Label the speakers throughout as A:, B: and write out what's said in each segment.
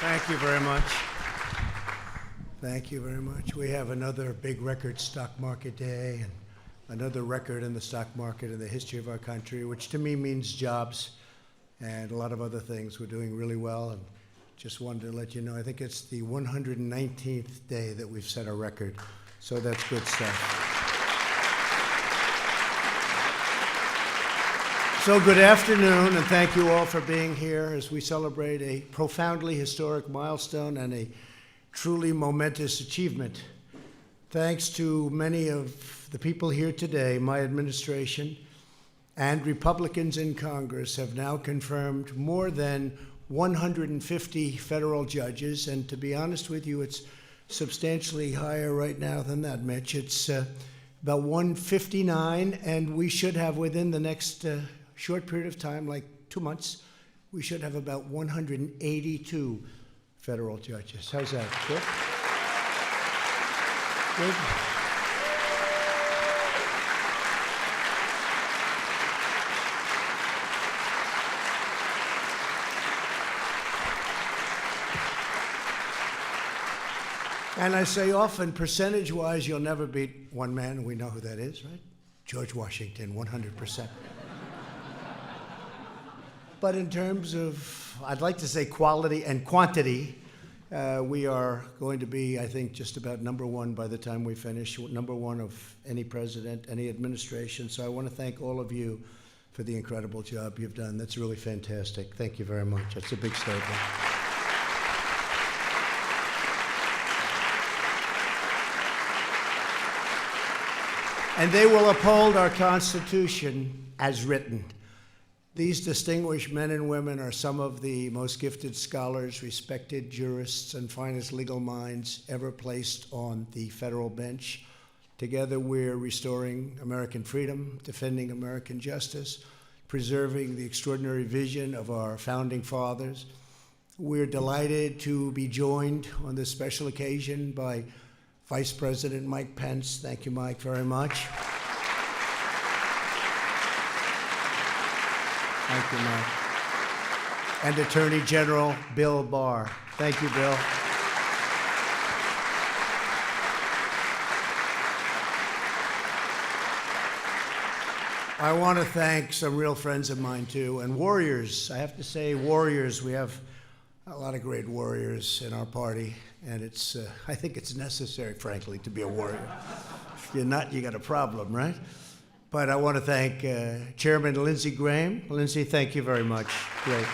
A: Thank you very much. Thank you very much. We have another big record stock market day and another record in the stock market in the history of our country, which to me means jobs and a lot of other things. We're doing really well, and just wanted to let you know, I think it's the 119th day that we've set a record, so that's good stuff. So good afternoon, and thank you all for being here as we celebrate a profoundly historic milestone and a truly momentous achievement. Thanks to many of the people here today, my administration and Republicans in Congress have now confirmed more than 150 federal judges, and to be honest with you, it's substantially higher right now than that, Mitch. It's about 159, and we should have within the next short period of time, like 2 months, we should have about 182 federal judges. How's that? Good? Good? And I say often, percentage-wise, you'll never beat one man, and we know who that is, right? George Washington, 100%. But in terms of, I'd like to say quality and quantity, we are going to be, I think, just about number one by the time we finish, number one of any president, any administration. So I want to thank all of you for the incredible job you've done. That's really fantastic. Thank you very much. That's a big statement. And they will uphold our Constitution as written. These distinguished men and women are some of the most gifted scholars, respected jurists, and finest legal minds ever placed on the federal bench. Together, we're restoring American freedom, defending American justice, preserving the extraordinary vision of our founding fathers. We're delighted to be joined on this special occasion by Vice President Mike Pence. Thank you, Mike, very much. Thank you, Mike. And Attorney General Bill Barr. Thank you, Bill. I want to thank some real friends of mine, too, and warriors. I have to say warriors. We have a lot of great warriors in our party, and it's, I think it's necessary, frankly, to be a warrior. If you're not, you got a problem, right? But I want to thank Chairman Lindsey Graham. Lindsey, thank you very much. Great.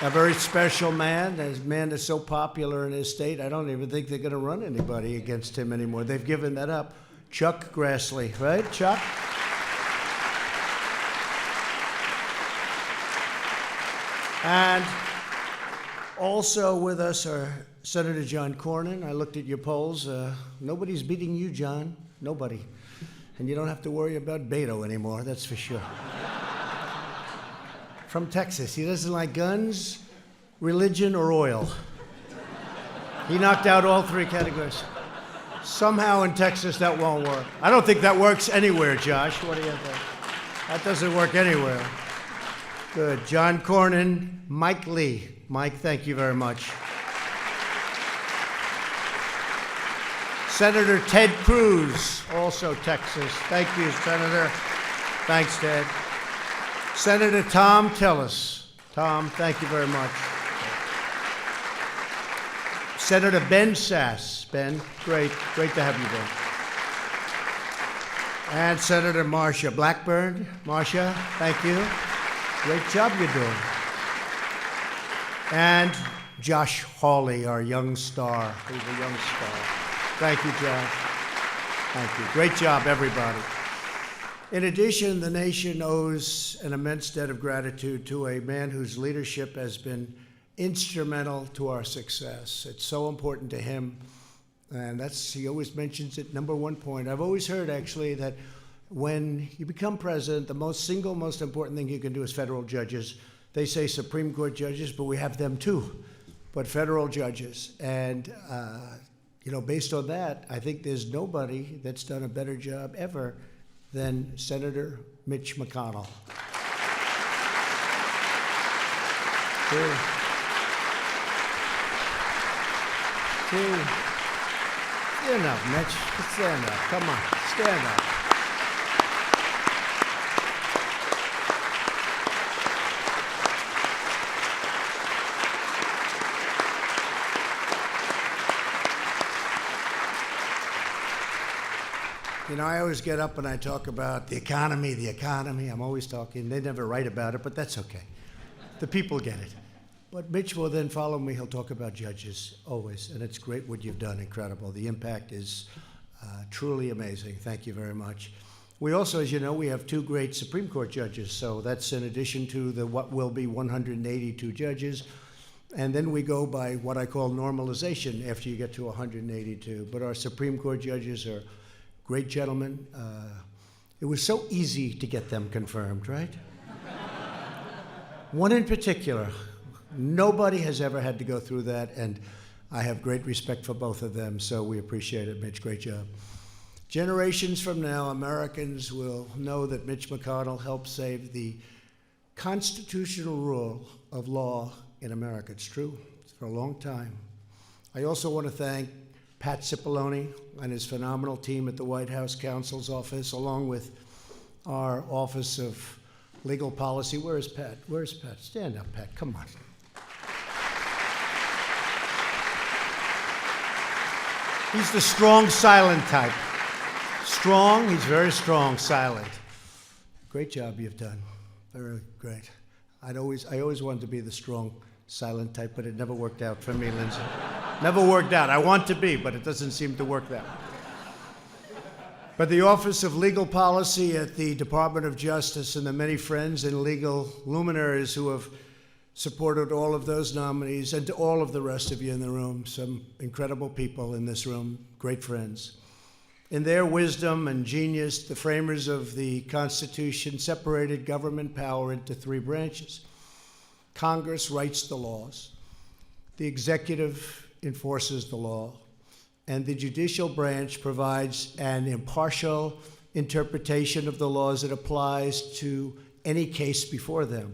A: A very special man. A man that's so popular in his state, I don't even think they're going to run anybody against him anymore. They've given that up. Chuck Grassley, right, Chuck? And also with us are Senator John Cornyn. I looked at your polls. Nobody's beating you, John. Nobody. And you don't have to worry about Beto anymore, that's for sure. From Texas. He doesn't like guns, religion, or oil. He knocked out all three categories. Somehow in Texas that won't work. I don't think that works anywhere, Josh. What do you think? That doesn't work anywhere. Good. John Cornyn, Mike Lee. Mike, thank you very much. Senator Ted Cruz, also Texas. Thank you, Senator. Thanks, Ted. Senator Tom Tillis. Tom, thank you very much. Senator Ben Sasse. Ben, great to have you, Ben. And Senator Marsha Blackburn. Marsha, thank you. Great job you're doing. And Josh Hawley, our young star. He's a young star. Thank you, Josh. Thank you. Great job, everybody. In addition, the nation owes an immense debt of gratitude to a man whose leadership has been instrumental to our success. It's so important to him, and he always mentions it, number one point. I've always heard, actually, that when you become president, the single most important thing you can do is federal judges. They say Supreme Court judges, but we have them too, but federal judges. And based on that, I think there's nobody that's done a better job ever than Senator Mitch McConnell. Two. Two. Stand up, Mitch. Stand up. Come on. Stand up. You know, I always get up and I talk about the economy, the economy. I'm always talking. They never write about it, but that's okay. The people get it. But Mitch will then follow me. He'll talk about judges, always. And it's great what you've done, incredible. The impact is truly amazing. Thank you very much. We also, as you know, we have two great Supreme Court judges. So that's in addition to the what will be 182 judges. And then we go by what I call normalization after you get to 182. But our Supreme Court judges are great gentlemen. It was so easy to get them confirmed, right? One in particular, nobody has ever had to go through that, and I have great respect for both of them, so we appreciate it, Mitch. Great job. Generations from now, Americans will know that Mitch McConnell helped save the constitutional rule of law in America. It's true. It's for a long time. I also want to thank Pat Cipollone and his phenomenal team at the White House Counsel's Office, along with our Office of Legal Policy. Where is Pat? Where's Pat? Stand up, Pat. Come on. He's the strong, silent type. Strong, he's very strong, silent. Great job you've done. Very great. I always wanted to be the strong, silent type, but it never worked out for me, Lindsay. Never worked out. I want to be, but it doesn't seem to work that way. But the Office of Legal Policy at the Department of Justice and the many friends and legal luminaries who have supported all of those nominees, and to all of the rest of you in the room, some incredible people in this room, great friends. In their wisdom and genius, the framers of the Constitution separated government power into three branches. Congress writes the laws, the executive enforces the law, and the judicial branch provides an impartial interpretation of the laws that applies to any case before them.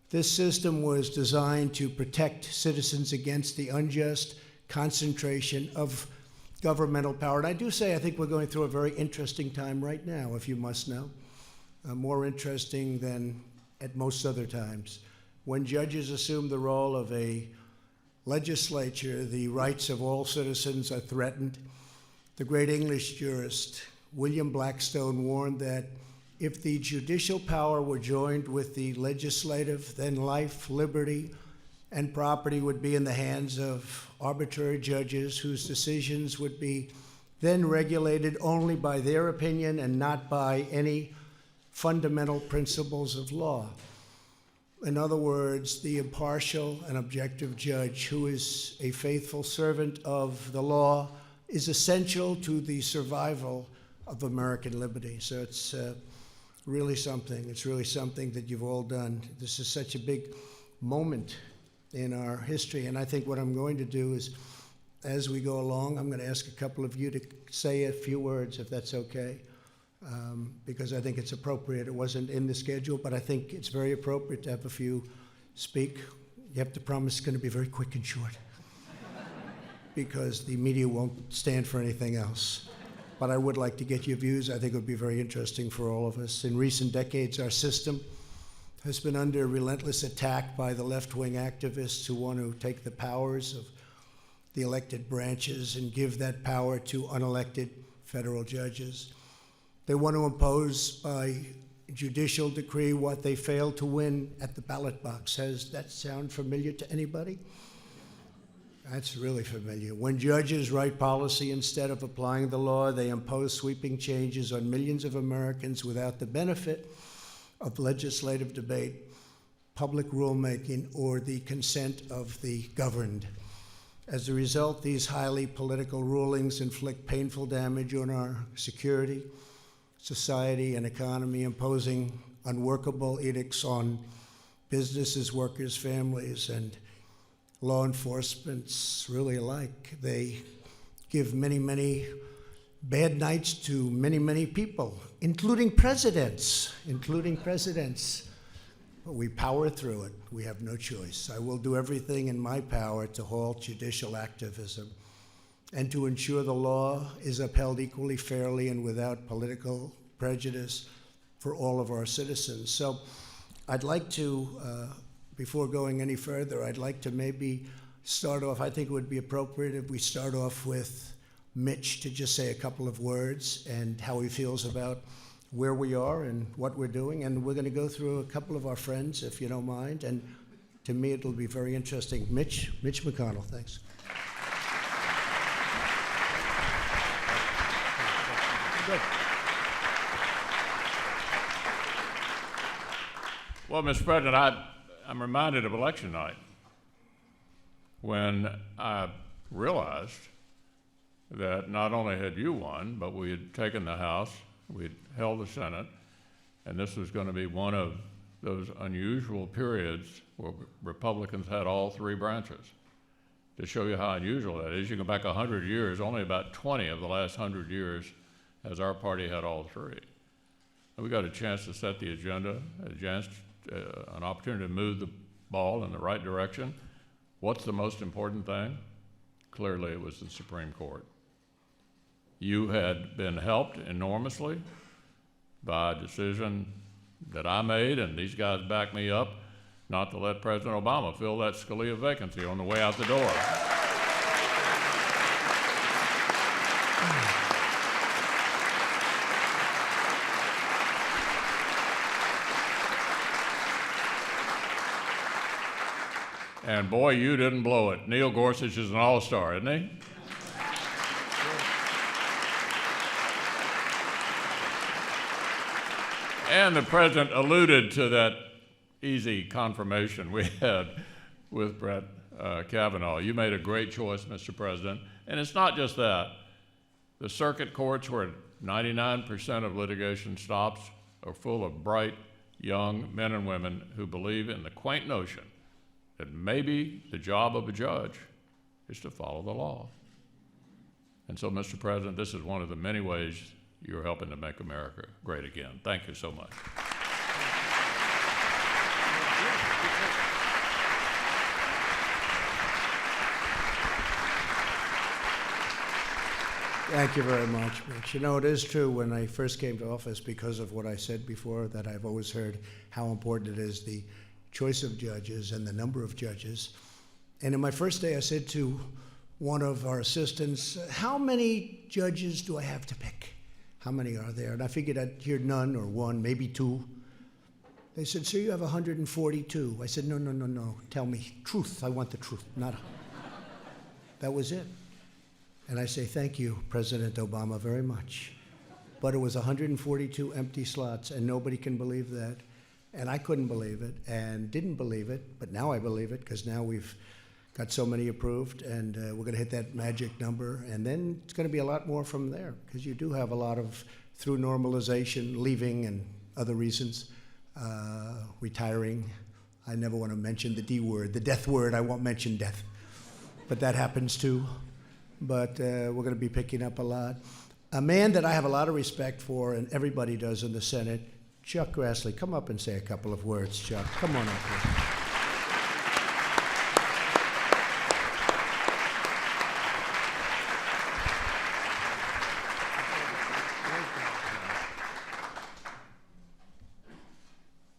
A: This system was designed to protect citizens against the unjust concentration of governmental power. And I do say I think we're going through a very interesting time right now, if you must know, more interesting than at most other times. When judges assume the role of a legislature, the rights of all citizens are threatened. The great English jurist William Blackstone warned that if the judicial power were joined with the legislative, then life, liberty, and property would be in the hands of arbitrary judges whose decisions would be then regulated only by their opinion and not by any fundamental principles of law. In other words, the impartial and objective judge who is a faithful servant of the law is essential to the survival of American liberty. So it's really something. It's really something that you've all done. This is such a big moment in our history, and I think what I'm going to do is, as we go along, I'm going to ask a couple of you to say a few words, if that's okay. Because I think it's appropriate. It wasn't in the schedule, but I think it's very appropriate to have a few speak. You have to promise it's going to be very quick and short because the media won't stand for anything else. But I would like to get your views. I think it would be very interesting for all of us. In recent decades, our system has been under relentless attack by the left-wing activists who want to take the powers of the elected branches and give that power to unelected federal judges. They want to impose by judicial decree what they failed to win at the ballot box. Does that sound familiar to anybody? That's really familiar. When judges write policy instead of applying the law, they impose sweeping changes on millions of Americans without the benefit of legislative debate, public rulemaking, or the consent of the governed. As a result, these highly political rulings inflict painful damage on our security, society, and economy, imposing unworkable edicts on businesses, workers, families, and law enforcement really alike. They give many, many bad nights to many, many people, including presidents. but we power through it. We have no choice. I will do everything in my power to halt judicial activism and to ensure the law is upheld equally, fairly, and without political prejudice for all of our citizens. So I'd like to, before going any further, I'd like to maybe start off, I think it would be appropriate if we start off with Mitch to just say a couple of words and how he feels about where we are and what we're doing. And we're going to go through a couple of our friends, if you don't mind. And to me, it'll be very interesting. Mitch McConnell, thanks. Good.
B: Well, Mr. President, I'm reminded of election night when I realized that not only had you won, but we had taken the House, we'd held the Senate, and this was going to be one of those unusual periods where Republicans had all three branches. To show you how unusual that is, you go back 100 years, only about 20 of the last 100 years has our party had all three. And we got a chance to set the agenda, an opportunity to move the ball in the right direction. What's the most important thing? Clearly, it was the Supreme Court. You had been helped enormously by a decision that I made, and these guys backed me up, not to let President Obama fill that Scalia vacancy on the way out the door. And boy, you didn't blow it. Neil Gorsuch is an all-star, isn't he? And the president alluded to that easy confirmation we had with Brett Kavanaugh. You made a great choice, Mr. President. And it's not just that. The circuit courts, where 99% of litigation stops, are full of bright, young men and women who believe in the quaint notion that maybe the job of a judge is to follow the law. And so, Mr. President, this is one of the many ways you're helping to make America great again. Thank you so much.
A: Thank you very much, Mitch. You know, it is true, when I first came to office, because of what I said before, that I've always heard how important it is, the choice of judges and the number of judges. And in my first day, I said to one of our assistants, how many judges do I have to pick? How many are there? And I figured I'd hear none or one, maybe two. They said, sir, you have 142. I said, no. Tell me truth. I want the truth. That was it. And I say, thank you, President Obama, very much. But it was 142 empty slots, and nobody can believe that. And I couldn't believe it and didn't believe it, but now I believe it, because now we've got so many approved, and we're going to hit that magic number. And then it's going to be a lot more from there, because you do have a lot of, through normalization, leaving and other reasons, retiring. I never want to mention the D word, the death word. I won't mention death, but that happens too. But we're going to be picking up a lot. A man that I have a lot of respect for, and everybody does in the Senate, Chuck Grassley. Come up and say a couple of words, Chuck. Come on up here.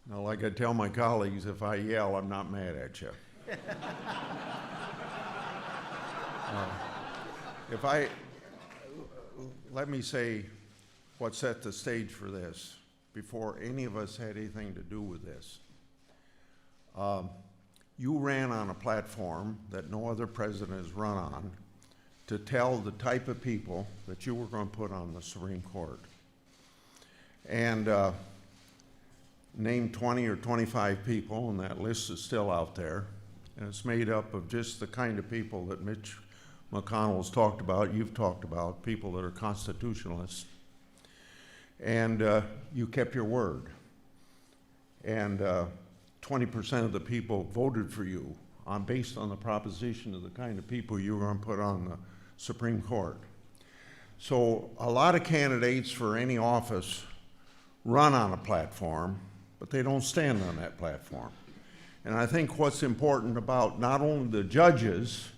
C: Now, like I tell my colleagues, if I yell, I'm not mad at you. Let me say what set the stage for this before any of us had anything to do with this. You ran on a platform that no other president has run on to tell the type of people that you were going to put on the Supreme Court. And named 20 or 25 people, and that list is still out there. And it's made up of just the kind of people that Mitch McConnell's talked about, you've talked about, people that are constitutionalists. And you kept your word. And 20% of the people voted for you based on the proposition of the kind of people you were going to put on the Supreme Court. So a lot of candidates for any office run on a platform, but they don't stand on that platform. And I think what's important about not only the judges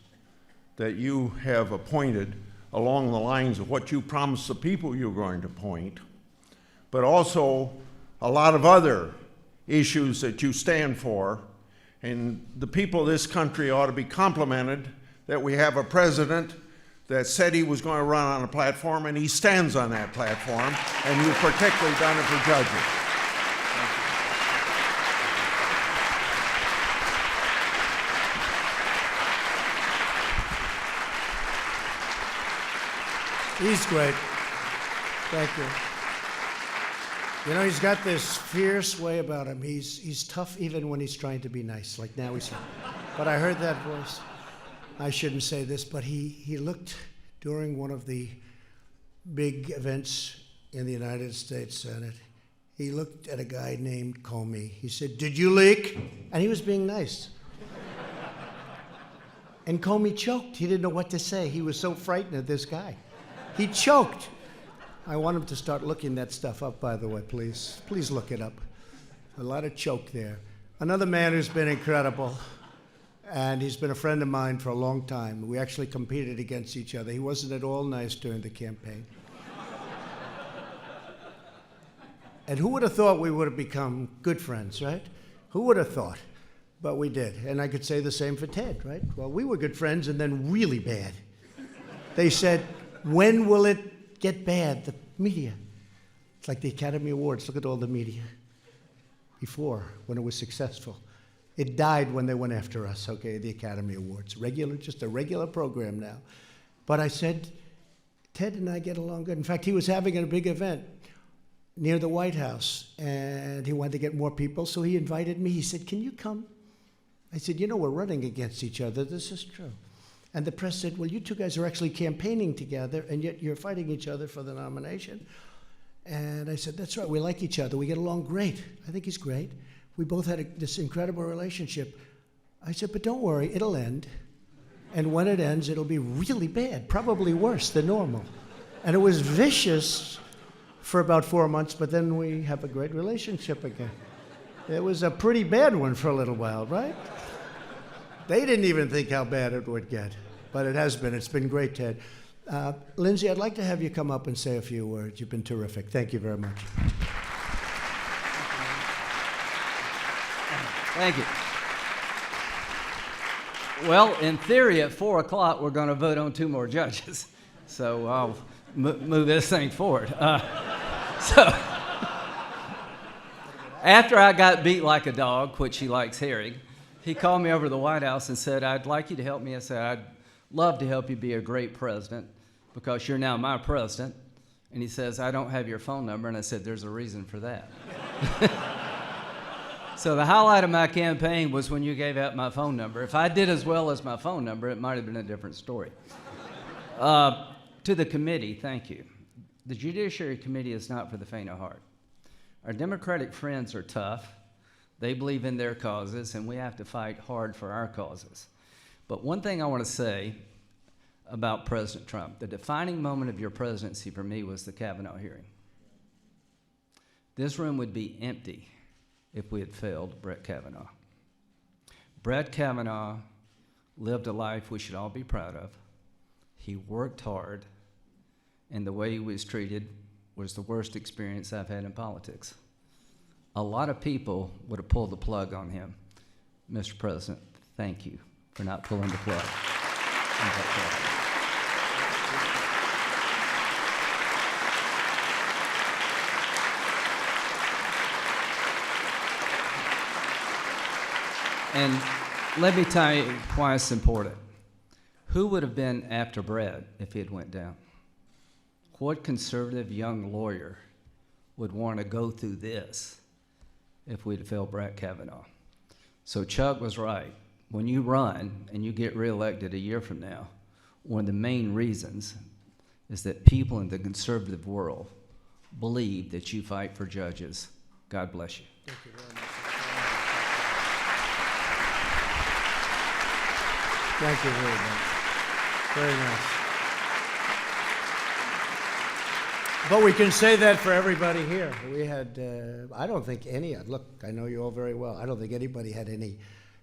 C: that you have appointed along the lines of what you promised the people you're going to appoint, but also a lot of other issues that you stand for. And the people of this country ought to be complimented that we have a president that said he was going to run on a platform, and he stands on that platform, and you've particularly done it for judges.
A: He's great. Thank you. You know, he's got this fierce way about him. He's tough even when he's trying to be nice, like now he's. But I heard that voice. I shouldn't say this, but he looked during one of the big events in the United States Senate. He looked at a guy named Comey. He said, "Did you leak?" And he was being nice. And Comey choked. He didn't know what to say. He was so frightened of this guy. He choked. I want him to start looking that stuff up, by the way, please. Please look it up. A lot of choke there. Another man who's been incredible, and he's been a friend of mine for a long time. We actually competed against each other. He wasn't at all nice during the campaign. And who would have thought we would have become good friends, right? Who would have thought? But we did. And I could say the same for Ted, right? Well, we were good friends and then really bad. They said, "When will it get bad?" The media. It's like the Academy Awards. Look at all the media. Before, when it was successful. It died when they went after us, okay, the Academy Awards. Just a regular program now. But I said, Ted and I get along good. In fact, he was having a big event near the White House, and he wanted to get more people, so he invited me. He said, "Can you come?" I said, "You know, we're running against each other. This is true." And the press said, "Well, you two guys are actually campaigning together, and yet you're fighting each other for the nomination." And I said, "That's right, we like each other. We get along great. I think he's great. We both had this incredible relationship." I said, "But don't worry, it'll end. And when it ends, it'll be really bad, probably worse than normal." And it was vicious for about 4 months, but then we have a great relationship again. It was a pretty bad one for a little while, right? They didn't even think how bad it would get, but it has been. It's been great, Ted. Lindsay, I'd like to have you come up and say a few words. You've been terrific. Thank you very much.
D: Thank you. Well, in theory, at 4 o'clock, we're going to vote on 2 more judges. So I'll move this thing forward. So after I got beat like a dog, which he likes hearing, he called me over to the White House and said, "I'd like you to help me." I said, "I'd love to help you be a great president because you're now my president." And he says, "I don't have your phone number." And I said, "There's a reason for that." So the highlight of my campaign was when you gave out my phone number. If I did as well as my phone number, it might have been a different story. To the committee, thank you. The Judiciary Committee is not for the faint of heart. Our Democratic friends are tough. They believe in their causes, and we have to fight hard for our causes. But one thing I want to say about President Trump, the defining moment of your presidency for me was the Kavanaugh hearing. This room would be empty if we had failed Brett Kavanaugh. Brett Kavanaugh lived a life we should all be proud of. He worked hard, and the way he was treated was the worst experience I've had in politics. A lot of people would have pulled the plug on him. Mr. President, thank you for not pulling the plug. And let me tell you why it's important. Who would have been after Brad if he had went down? What conservative young lawyer would want to go through this if we'd failed Brett Kavanaugh? So Chuck was right. When you run and you get reelected a year from now, one of the main reasons is that people in the conservative world believe that you fight for judges. God bless you.
A: Thank you very much. Thank you very much. Very nice. But we can say that for everybody here. We had, I don't think any, look, I know you all very well. I don't think anybody had any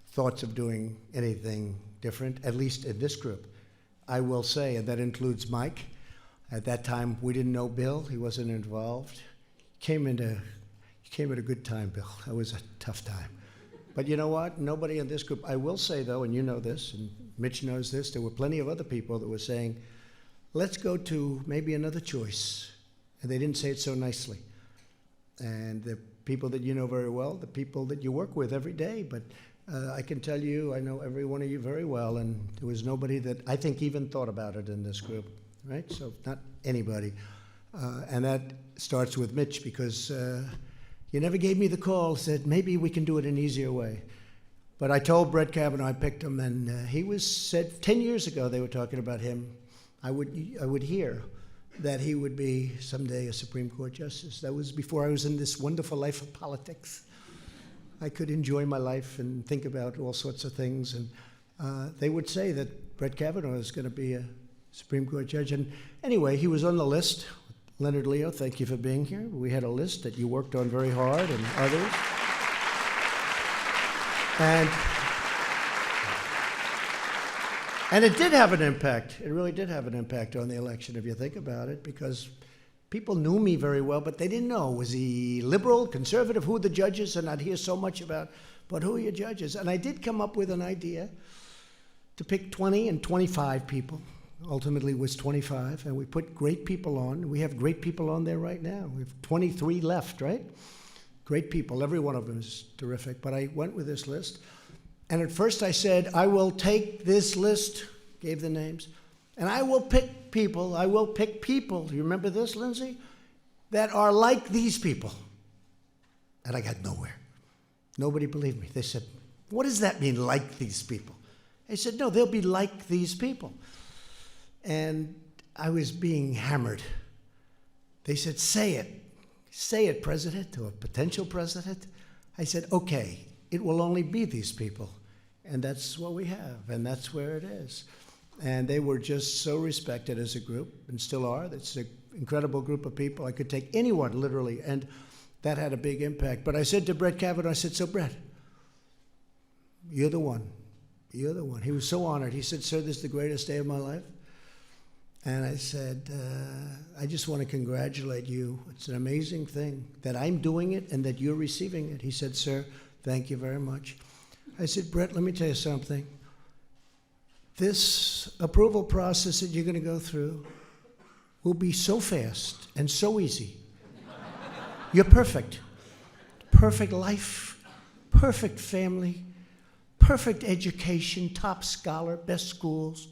A: thoughts of doing anything different, at least in this group. I will say, and that includes Mike. At that time, we didn't know Bill. He wasn't involved. You came at a good time, Bill. That was a tough time. But you know what? Nobody in this group, I will say though, and you know this, and Mitch knows this, there were plenty of other people that were saying, let's go to maybe another choice. And they didn't say it so nicely. And the people that you know very well, the people that you work with every day, but I can tell you, I know every one of you very well, and there was nobody that I think even thought about it in this group, right? So not anybody. And that starts with Mitch, because you never gave me the call, said maybe we can do it an easier way. But I told Brett Kavanaugh I picked him, and he said 10 years ago they were talking about him. I would hear that he would be someday a Supreme Court justice. That was before I was in this wonderful life of politics. I could enjoy my life and think about all sorts of things. And they would say that Brett Kavanaugh is going to be a Supreme Court judge. And anyway, he was on the list. Leonard Leo, thank you for being here. We had a list that you worked on very hard, and others. And it did have an impact. It really did have an impact on the election, if you think about it, because people knew me very well, but they didn't know. Was he liberal, conservative? Who are the judges? And I'd hear so much about, but who are your judges? And I did come up with an idea to pick 20 and 25 people. Ultimately it was 25, and we put great people on. We have great people on there right now. We have 23 left, right? Great people. Every one of them is terrific. But I went with this list. And at first I said, I will take this list, gave the names, and I will pick people, you remember this, Lindsay? That are like these people. And I got nowhere. Nobody believed me. They said, what does that mean, like these people? I said, no, they'll be like these people. And I was being hammered. They said, say it, President, or potential president. I said, okay. It will only be these people. And that's what we have, and that's where it is. And they were just so respected as a group, and still are. It's an incredible group of people. I could take anyone, literally, and that had a big impact. But I said to Brett Kavanaugh, I said, so Brett, you're the one. You're the one. He was so honored. He said, sir, this is the greatest day of my life. And I said, I just want to congratulate you. It's an amazing thing that I'm doing it and that you're receiving it. He said, sir, thank you very much. I said, Brett, let me tell you something. This approval process that you're going to go through will be so fast and so easy. You're perfect. Perfect life, perfect family, perfect education, top scholar, best schools.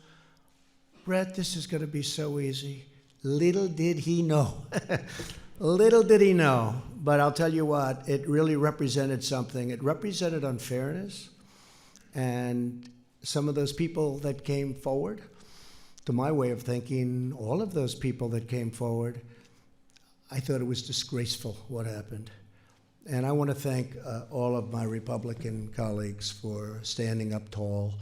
A: Brett, this is going to be so easy. Little did he know. Little did he know, but I'll tell you what, it really represented something. It represented unfairness, and some of those people that came forward, to my way of thinking, all of those people that came forward, I thought it was disgraceful what happened. And I want to thank all of my Republican colleagues for standing up tall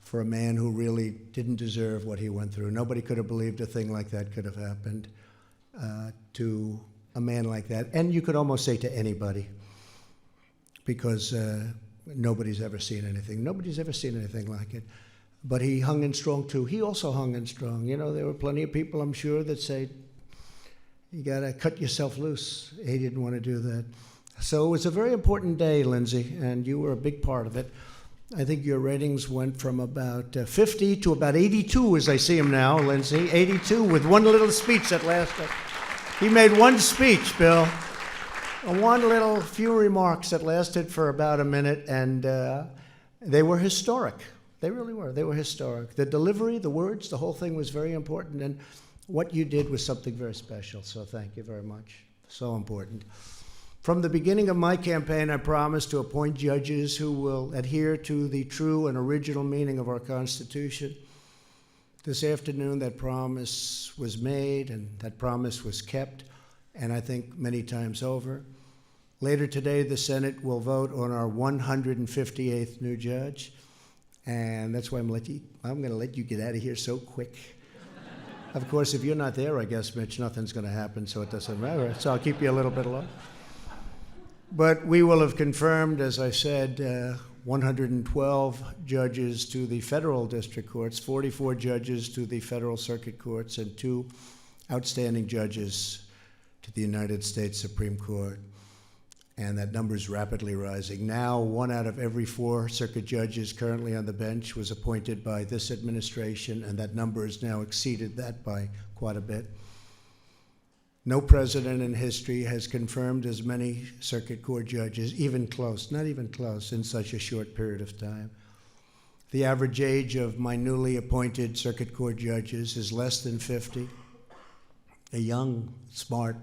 A: for a man who really didn't deserve what he went through. Nobody could have believed a thing like that could have happened to a man like that. And you could almost say to anybody, because nobody's ever seen anything. Nobody's ever seen anything like it. But he hung in strong too. He also hung in strong. You know, there were plenty of people, I'm sure, that say, you gotta cut yourself loose. He didn't want to do that. So it was a very important day, Lindsay, and you were a big part of it. I think your ratings went from about 50 to about 82 as I see him now, Lindsay. 82 with one little speech that lasted. He made one speech, Bill. One little few remarks that lasted for about a minute, and they were historic. They really were. They were historic. The delivery, the words, the whole thing was very important, and what you did was something very special, so thank you very much. So important. From the beginning of my campaign, I promised to appoint judges who will adhere to the true and original meaning of our Constitution. This afternoon, that promise was made, and that promise was kept, and I think many times over. Later today, the Senate will vote on our 158th new judge, and that's why I'm going to let you get out of here so quick. Of course, if you're not there, I guess, Mitch, nothing's going to happen, so it doesn't matter. So I'll keep you a little bit alone. But we will have confirmed, as I said, 112 judges to the federal district courts, 44 judges to the federal circuit courts, and 2 outstanding judges to the United States Supreme Court. And that number is rapidly rising. Now, 1 out of every 4 circuit judges currently on the bench was appointed by this administration, and that number has now exceeded that by quite a bit. No president in history has confirmed as many circuit court judges, even close, not even close, in such a short period of time. The average age of my newly appointed circuit court judges is less than 50. A young, smart,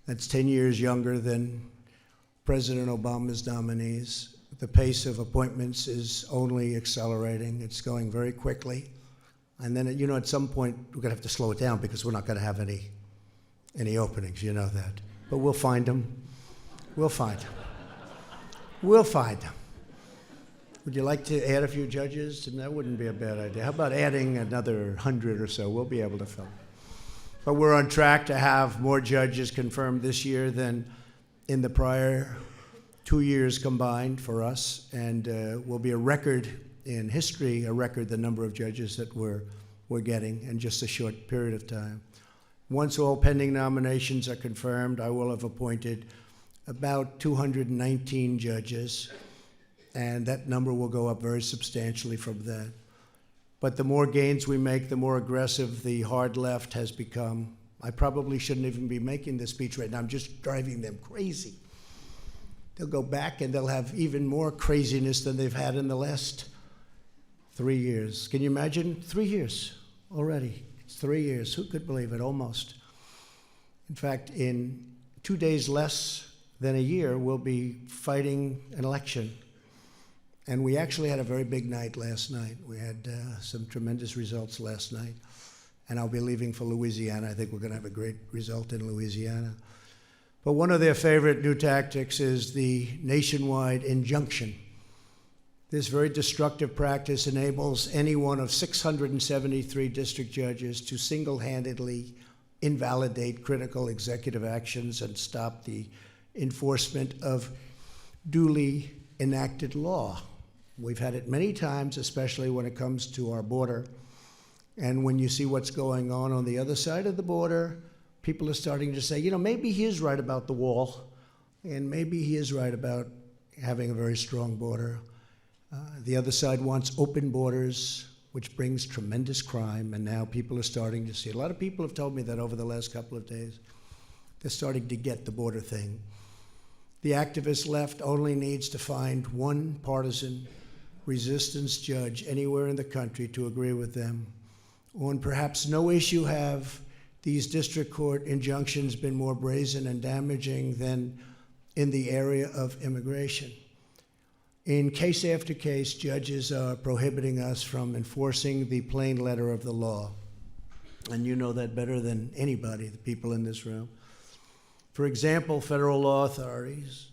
A: that's 10 years younger than President Obama's nominees. The pace of appointments is only accelerating. It's going very quickly. And then, at some point, we're going to have to slow it down because we're not going to have any openings, you know that. But we'll find them. We'll find them. We'll find them. Would you like to add a few judges? And that wouldn't be a bad idea. How about adding another 100 or so? We'll be able to fill. But we're on track to have more judges confirmed this year than in the prior 2 years combined for us, and will be a record in history, the number of judges that we're getting in just a short period of time. Once all pending nominations are confirmed, I will have appointed about 219 judges, and that number will go up very substantially from that. But the more gains we make, the more aggressive the hard left has become. I probably shouldn't even be making this speech right now. I'm just driving them crazy. They'll go back and they'll have even more craziness than they've had in the last 3 years. Can you imagine? 3 years already. It's 3 years. Who could believe it? Almost. In fact, in 2 days less than a year, we'll be fighting an election. And we actually had a very big night last night. We had some tremendous results last night. And I'll be leaving for Louisiana. I think we're going to have a great result in Louisiana. But one of their favorite new tactics is the nationwide injunction. This very destructive practice enables any one of 673 district judges to single-handedly invalidate critical executive actions and stop the enforcement of duly enacted law. We've had it many times, especially when it comes to our border. And when you see what's going on the other side of the border, people are starting to say, maybe he is right about the wall, and maybe he is right about having a very strong border. The other side wants open borders, which brings tremendous crime, and now people are starting to see. A lot of people have told me that over the last couple of days. They're starting to get the border thing. The activist left only needs to find one partisan resistance judge anywhere in the country to agree with them. On perhaps no issue have these district court injunctions been more brazen and damaging than in the area of immigration. In case after case, judges are prohibiting us from enforcing the plain letter of the law. And you know that better than anybody, the people in this room. For example, federal law authorities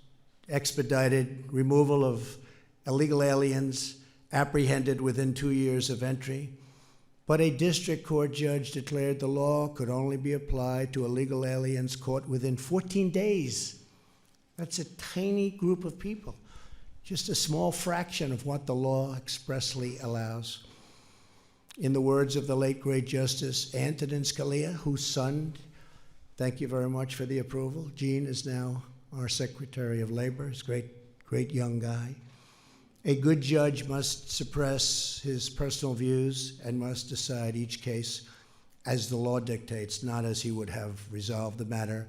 A: expedited removal of illegal aliens apprehended within 2 years of entry. But a district court judge declared the law could only be applied to illegal aliens caught within 14 days. That's a tiny group of people, just a small fraction of what the law expressly allows. In the words of the late great Justice Antonin Scalia, whose son, thank you very much for the approval, Gene is now our Secretary of Labor, he's a great young guy. A good judge must suppress his personal views and must decide each case as the law dictates, not as he would have resolved the matter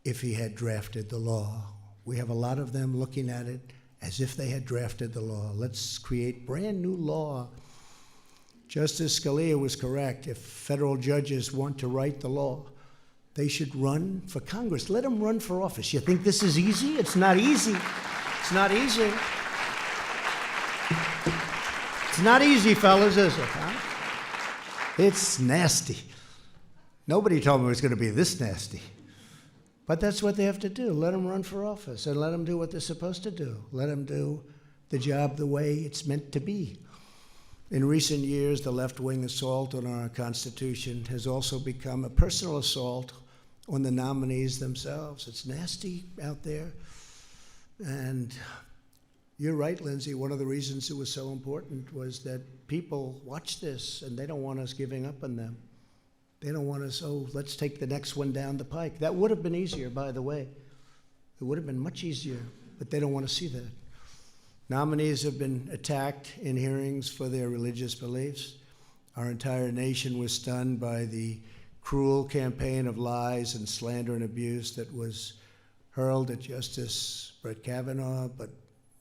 A: if he had drafted the law. We have a lot of them looking at it as if they had drafted the law. Let's create brand new law. Justice Scalia was correct. If federal judges want to write the law, they should run for Congress. Let them run for office. You think this is easy? It's not easy. It's not easy. It's not easy, fellas, is it? Huh? It's nasty. Nobody told me it was going to be this nasty. But that's what they have to do. Let them run for office and let them do what they're supposed to do. Let them do the job the way it's meant to be. In recent years, the left-wing assault on our Constitution has also become a personal assault on the nominees themselves. It's nasty out there. And you're right, Lindsay, one of the reasons it was so important was that people watch this and they don't want us giving up on them. They don't want us, oh, let's take the next one down the pike. That would have been easier, by the way. It would have been much easier, but they don't want to see that. Nominees have been attacked in hearings for their religious beliefs. Our entire nation was stunned by the cruel campaign of lies and slander and abuse that was hurled at Justice Brett Kavanaugh, but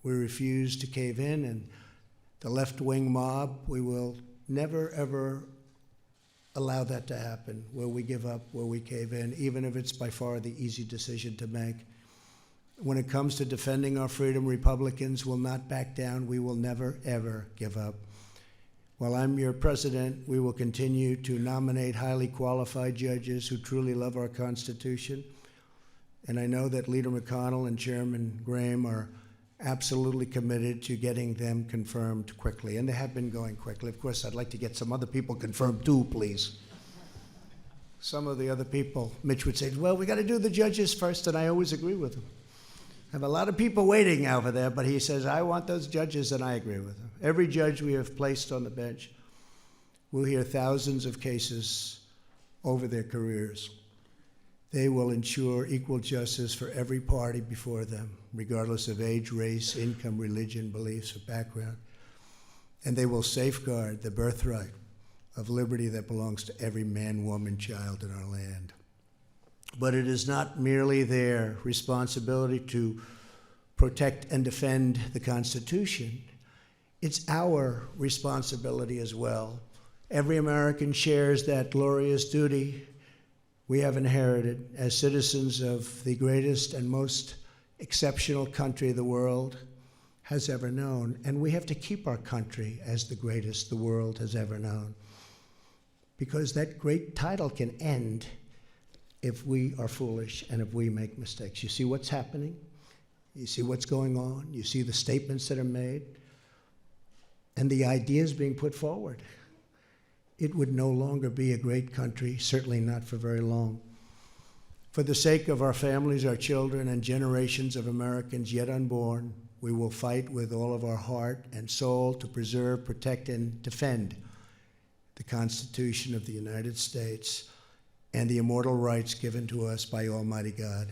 A: we refused to cave in, and the left-wing mob, we will never, ever allow that to happen, where we give up, where we cave in, even if it's by far the easy decision to make. When it comes to defending our freedom, Republicans will not back down. We will never, ever give up. While I'm your president, we will continue to nominate highly qualified judges who truly love our Constitution. And I know that Leader McConnell and Chairman Graham are absolutely committed to getting them confirmed quickly, and they have been going quickly. Of course, I'd like to get some other people confirmed too, please. Some of the other people, Mitch would say, well, we got to do the judges first, and I always agree with him. I have a lot of people waiting over there, but he says, I want those judges, and I agree with him. Every judge we have placed on the bench will hear thousands of cases over their careers. They will ensure equal justice for every party before them, regardless of age, race, income, religion, beliefs, or background. And they will safeguard the birthright of liberty that belongs to every man, woman, child in our land. But it is not merely their responsibility to protect and defend the Constitution. It's our responsibility as well. Every American shares that glorious duty we have inherited as citizens of the greatest and most exceptional country the world has ever known. And we have to keep our country as the greatest the world has ever known, because that great title can end if we are foolish and if we make mistakes. You see what's happening? You see what's going on? You see the statements that are made and the ideas being put forward. It would no longer be a great country, certainly not for very long. For the sake of our families, our children, and generations of Americans yet unborn, we will fight with all of our heart and soul to preserve, protect, and defend the Constitution of the United States and the immortal rights given to us by Almighty God.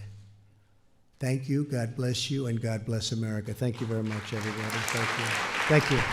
A: Thank you, God bless you, and God bless America. Thank you very much, everybody. Thank you. Thank you.